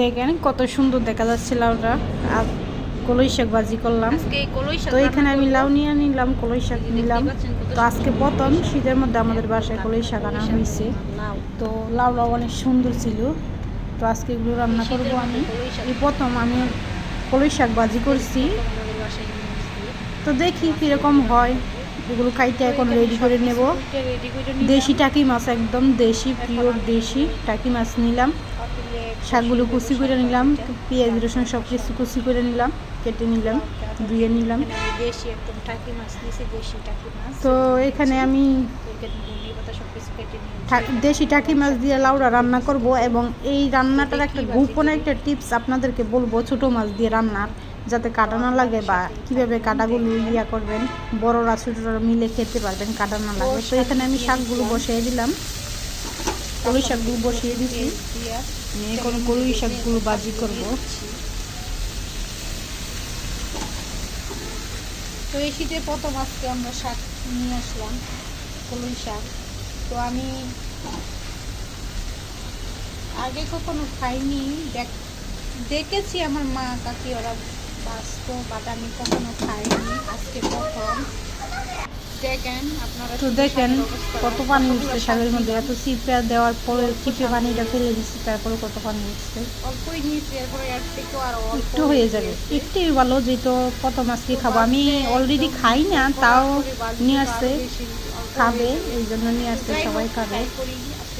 দেখেন কত সুন্দর দেখা যাচ্ছে লাউটা। আর কলই শাক ভাজি করলাম। তো এখানে আমি লাউ নিয়ে নিলাম, কলই শাক নিলাম। তো আজকে প্রথম শীতের মধ্যে আমাদের বাসায় কলই শাক আনা হয়েছে। তো লাউটা অনেক সুন্দর ছিল। তো আজকে এগুলো রান্না করবো আমি। এই প্রথম আমি কলই শাক ভাজি করছি। তো দেখি কীরকম হয়। এগুলো খাইতে এখন রেডি করে নেব। দেশি টাকি মাছ, একদম দেশি পিওর দেশি টাকি মাছ নিলাম। শাকগুলো কুচি করে নিলাম, পেঁয়াজ রসুন সব কিছু কুচি করে নিলাম, কেটে নিলাম, ধুয়ে নিলাম। দেশি একদম টাকি মাছ নিয়েছি, দেশি টাকি মাছ। তো এখানে আমি দেশি টাকি মাছ দিয়ে লাউড়া রান্না করব, এবং এই রান্নাটার একটা গোপন একটা টিপস আপনাদেরকে বলবো, ছোটো মাছ দিয়ে রান্নার, যাতে কাটা না লাগে বা কীভাবে কাটাগুলো ইয়া করবেন, বড়রা ছোটরা মিলে খেতে পারবেন, কাটা না লাগে। তো এখানে আমি শাকগুলো বসিয়ে দিলাম, কলই শাকগুলো বসিয়ে দিচ্ছি। এখন কলই শাকগুলো ভাজি করব। তো এই শীতে প্রথম আজকে আমরা শাক নিয়ে আসলাম, কলই শাক। তো আমি আগে কখনো খাইনি, দেখেছি আমার মা কাকি ওরা বাঁচত, বাট আমি কখনো খাইনি, আজকে প্রথম। দেখেন আপনারা, তো দেখেন কত পানি উঠছে শাকের মধ্যে। এত চিপে দেওয়ার পরে চিপে পানিটা ফেলে দিচ্ছি, তারপরে কত পানি উঠছে। অল্পই নিয়েছি, এরপরে একটু হয়ে যাবে, একটুই ভালো, যেহেতু প্রথম আজকে খাবো। আমি অলরেডি খাই না, তাও নিয়ে আসছে, খাবে এই জন্য নিয়ে আসছে, সবাই খাবে।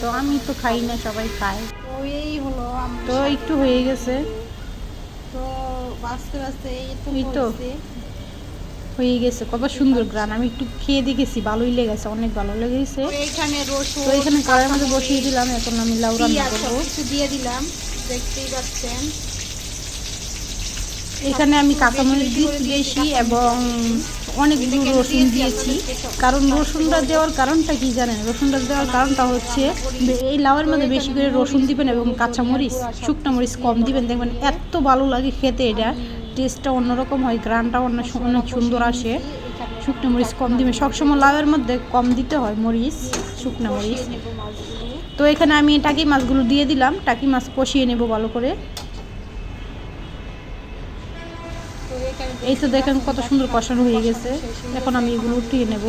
তো আমি তো খাই না, সবাই খায়। তো এই হলো, তো একটু হয়ে গেছে। তো বাঁচতে বাঁচতে এই তো হয়ে গেছে। কত সুন্দর গ্রান, আমি একটু খেয়ে দেখেছি, ভালোই লেগেছে, অনেক ভালো লেগেছে। তো এখানে কড়াইয়ের মধ্যে বসিয়ে দিলাম, এখন আমি লাউ রান্না করবো। দিয়ে দিলাম, দেখতেই পাচ্ছেন। এখানে আমি কাঁচামরিচ দিয়েছি বেশি, এবং অনেকগুলো রসুন দিয়েছি। কারণ রসুনটা দেওয়ার কারণটা কি জানেন? রসুনটা দেওয়ার কারণটা হচ্ছে, এই লাউয়ের মধ্যে বেশি করে রসুন দিবেন এবং কাঁচামরিচ, শুকনো মরিচ কম দিবেন, দেখবেন এত ভালো লাগে খেতে। এটা টেস্টটা অন্যরকম হয়, গ্রানটা অনেক সুন্দর আসে। শুকনো মরিচ কম দিবেন, সবসময় লাউয়ের মধ্যে কম দিতে হয় মরিচ, শুকনো মরিচ। তো এখানে আমি টাকি মাছগুলো দিয়ে দিলাম, টাকি মাছ কষিয়ে নেব ভালো করে। এই তো দেখেন কত সুন্দর কষানো হয়ে গেছে। এখন আমি এগুলো উঠিয়ে নেব,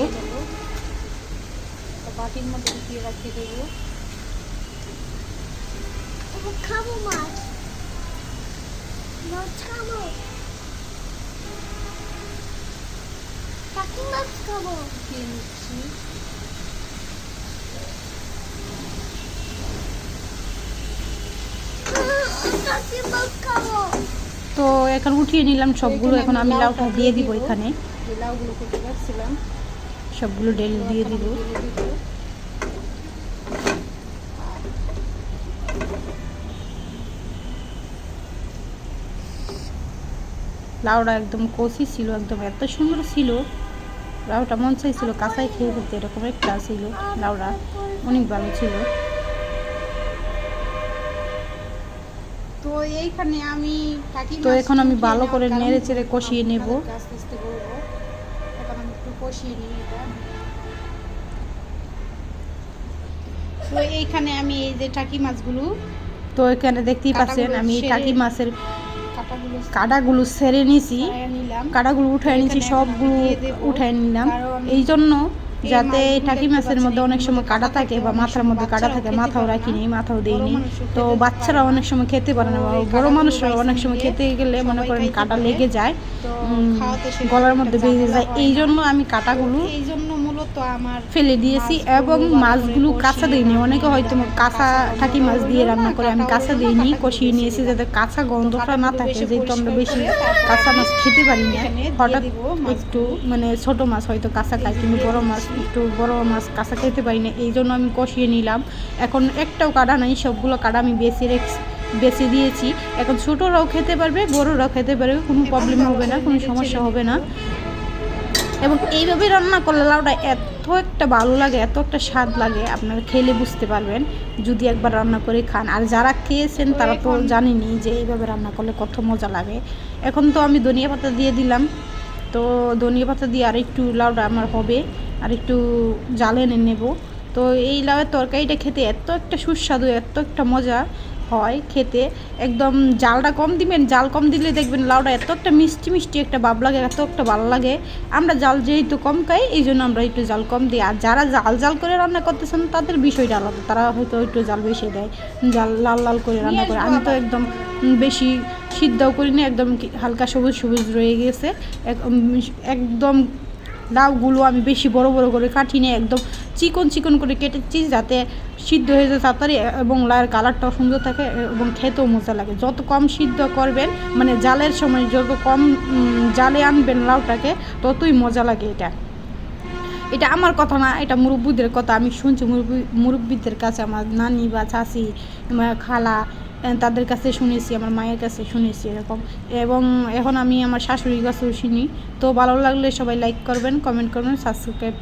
বাটির মধ্যে উঠিয়ে রাখিয়ে দেবো। খাবো মাছ, খাবো টাকি মাছ, খাবো উঠিয়ে নিচ্ছি। টাকি মাছ খাবো। তো এখন উঠিয়ে নিলাম সবগুলো। এখন আমি লাউটা দিয়ে দিব এখানে, যে লাউগুলো কেটে রাখছিলাম সবগুলো ডেলি দিয়ে দিব। লাউটা একদম কচি ছিল, একদম এত সুন্দর ছিল লাউটা, মন চাইছিল কাঁচাই খেয়ে ফেলতে, এরকম একটা ছিল লাউটা, অনেক ভালো ছিল। তো এইখানে আমি তো এখন আমি ভালো করে নেড়ে চেড়ে কষিয়ে নেব। এখন আমি একটু কষিয়ে নিই এটা। তো এইখানে আমি এই যে টাকি মাছগুলো, তো এখানে দেখতেই পাচ্ছেন আমি এই টাকি মাছের কাঁটাগুলো ছেড়ে নিয়েছি, কাঁটাগুলো উঠায় নিয়েছি, সবগুলো উঠায় নিলাম। এই জন্য যাতে টাকি মাছের মধ্যে অনেক সময় কাঁটা থাকে বা মাথার মধ্যে কাঁটা থাকে, মাথাও রাখিনি, মাথাও দেইনি। তো বাচ্চারা অনেক সময় খেতে পারে না, বড় মানুষরা অনেক সময় খেতে গেলে মনে করেন কাঁটা লেগে যায়, গলার মধ্যে বেরিয়ে যায়। এই জন্য আমি কাঁটাগুলো মূলত আমার ফেলে দিয়েছি, এবং মাছগুলো কাঁচা দিইনি। অনেকে হয়তো কাঁচা টাকি মাছ দিয়ে রান্না করে, আমি কাঁচা দিইনি, কষিয়ে নিয়েছি যাতে কাঁচা গন্ধটা না থাকে, যেহেতু আমরা বেশি কাঁচা মাছ খেতে পারি না। হঠাৎ একটু মানে ছোট মাছ হয়তো কাঁচা খাই, কিন্তু বড় মাছ, একটু বড় মাছ কাঁচা খেতে পারি না, এই জন্য আমি কষিয়ে নিলাম। এখন একটাও কাটা নাই, সবগুলো কাটা আমি বেছে দিয়েছি। এখন ছোটরাও খেতে পারবে, বড়রাও খেতে পারবে, কোনো প্রবলেম হবে না, কোনো সমস্যা হবে না। এবং এইভাবে রান্না করলে লাউটা এত একটা ভালো লাগে, এত একটা স্বাদ লাগে, আপনারা খেলে বুঝতে পারবেন যদি একবার রান্না করে খান। আর যারা খেয়েছেন তারা তো জানেনই যে এইভাবে রান্না করলে কত মজা লাগে। এখন তো আমি ধনিয়া পাতা দিয়ে দিলাম। তো ধনিয়া পাতা দিয়ে আর একটু লাউটা আমার হবে, আর একটু জাল এনে নেব। তো এই লাউয়ের তরকারিটা খেতে এত একটা সুস্বাদু, এত একটা মজা, হয় খেতে। একদম জালটা কম দিবেন, জাল কম দিলে দেখবেন লাউটা এত একটা মিষ্টি মিষ্টি একটা ভাব লাগে, এত একটা ভালো লাগে। আমরা জাল যেহেতু কম খাই এই জন্য আমরা একটু জাল কম দিই। আর যারা জাল জাল করে রান্না করতেছেন তাদের বিষয়টা আলাদা, তারা হয়তো একটু জাল বেশি দেয়, জাল লাল লাল করে রান্না করে। আমি তো একদম বেশি সিদ্ধও করি না, একদম হালকা সবুজ সবুজ রয়ে গেছে। একদম লাউগুলো আমি বেশি বড় বড় করে কাটি নিয়ে একদম চিকন চিকন করে কেটেছি, যাতে সিদ্ধ হয়ে যায় তাড়াতাড়ি এবং লাউয়ের কালারটাও সুন্দর থাকে এবং খেতেও মজা লাগে। যত কম সিদ্ধ করবেন, মানে জালের সময় যত কম জালে আনবেন লাউটাকে, ততই মজা লাগে। এটা আমার কথা না, এটা মুরব্বিদের কথা। আমি শুনছি মুরব্বিদের কাছে, আমার নানি বা চাচি, খালা, তাদের কাছে শুনেছি, আমার মায়ের কাছে শুনেছি এরকম। এবং এখন আমি আমার শাশুড়ির কাছেও শুনি। তো ভালো লাগলে সবাই লাইক করবেন, কমেন্ট করবেন, সাবস্ক্রাইব